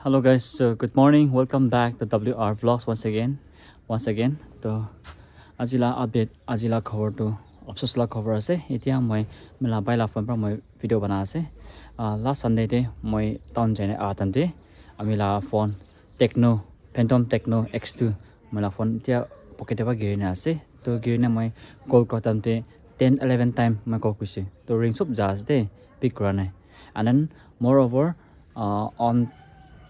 Hello guys, so good morning. Welcome back to WR Vlogs once again. So Azila update, Azila cover to Opsosla cover ase. Itia moi mela baila phone pra moi video bana ase. Last Sunday day moi town jane atante. Amila phone Tecno Phantom Tecno X2 mela phone itia pocket ba girina ase. To girina moi call kortamte 10-11 time moi call kuise. To ring sub jas de pick rane. And then moreover on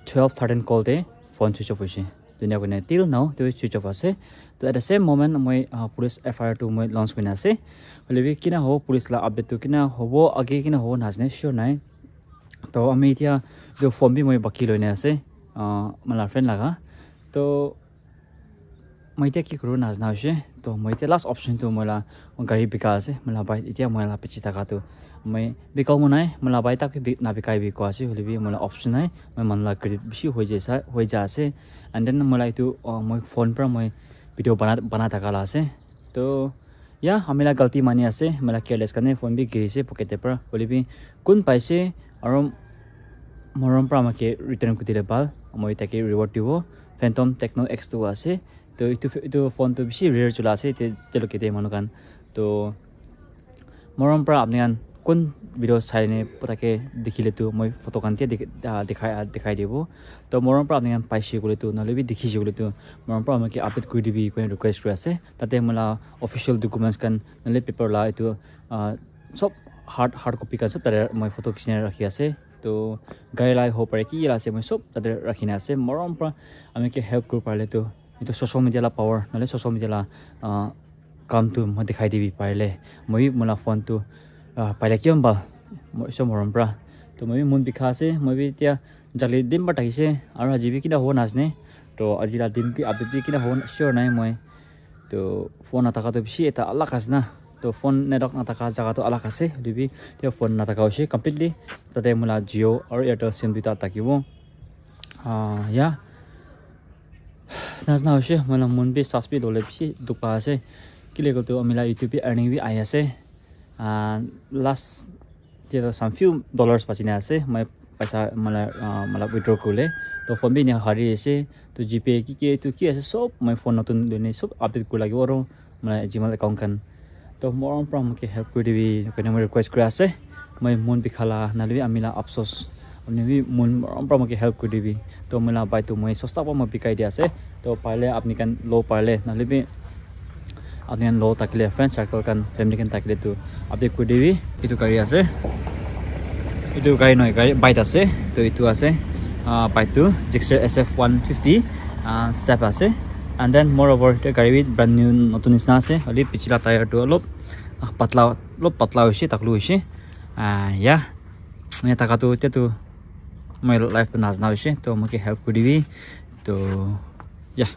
12-13 call day phone switch off hoise dunia kone till now to switch off ase. To at the same moment moi police FIR to moi launch kone ase holebi kina ho police la update to kina hobo age kina ho nasne sure nai to ami tia jo phone bi moi baki loine ase mala friend laga to moi tia ki kru nasna hoise to moi tia last option to mola gari bika ase mala bai itia mola pichi taka to मैं बिकाउ मुनाय मला bye तक ना बिकाय बिको आसे होलिबि मला option है मैं मनला क्रेडिट बिसि होय जासे एंड देन मलाई तो मैं फोन पर मैं वीडियो बना तकाला आसे तो या हमेला गलती मानी आसे मला केयरलेस कने फोन भी गिरिसे पॉकेट पर होलिबि कुन पाइसे और मरम पर मके रिटर्न कुतिले बाल मैं ताके रिवार्ड दिबो फैंटम टेक्नो X2 आसे तो इतो फोन तो बिसि रेयर चला आसे ते चलो केते मनकान तो मरम पर आपने কোন ভিডিও চাইনে পটাকে দেখিলে তো মই ফটো কান্তে দেখাই দিব তো মৰম পৰা আপুনি পাইছে গলে তো নলেবি দেখিছে গলে তো মৰম পৰা আমাকে আপডেট কৰি দিবি কোন ৰিকুৱেষ্ট কৰি আছে তাতে মলা অফিচিয়েল ডকুমেন্টছ কান নলে পেপাৰ লা এটো সব হাৰ্ড কপি কান সব তাৰে মই ফটো খিনে ৰাখি আছে তো গাড়ী লাই হ'ব পাৰে কি আছে মই সব তাতে ৰাখিনা আছে মৰম পৰা আমাকে হেল্প কৰিব পাৰিলে তো এটো সোশ্যাল মিডিয়া লা পাৱাৰ নলে সোশ্যাল মিডিয়া লা কামটো মই দেখাই দিবি পাৰিলে মই মলা ফোনটো পাইলা কিয়ম বা মই সমৰম পৰা তো মই মন বিখাছে মই এতিয়া জালি দিন বা থাকিছে আৰু আজি বি কিনা হ'ব নাজনে তো আজি ৰা দিন কি আপডেট বি কিনা হ'ব শিওৰ নাই মই তো ফোন নাথাকা তো বেছি এটা আলাক আছে না তো ফোন নেটৱৰ্ক নাথাকা জায়গাটো আলাক আছে দিবি তো ফোন নাথাকা হৈছে কমপ্লিটলি তাতে মোলা জিঅ' আৰু এয়াৰটেল সিম দুটা থাকিব ইয়া নাজনা হৈছে মোলা মন বি সাসপি দলে বেছি দুপা আছে কি লাগল তো আমিলা ইউটিউব বি আৰ্নিং বি আই আছে last there some few dollars pachina ase mai paisa mala withdraw kule to phone bi ne hari ase to gpay ki ase sob mai phone notun done sob update kula lagi oro mala gmail account kan to moron from ke help kuri dibi kene mo request kuri ase mai mon bikhala nalwi amila afsos amni bi mon moron from ke help kuri dibi to mala bai to moi sosta pa mo bikai dia ase to paile apni kan low paile nalwi আপনি লো তাকিলে friend circle কান family কান তাকিলে তো update কৰি দিবি ইটো গাড়ী আছে ইটো গাড়ী নহয় গাড়ী বাইক আছে তো ইটো আছে বাইকটো Gixxer SF150 সেফ আছে এন্ড দেন মোর ওভার এটা গাড়ী ব্র্যান্ড নিউ নতুন নিচিনা আছে হলি পিছলা টায়াৰটো অলপ পাতলা হৈছে তাকলু হৈছে ইয়া মই তাকাটো এতিয়াতো মই লাইফটো নাজনা হৈছে তো মোক হেল্প কৰি দিবি তো ইয়া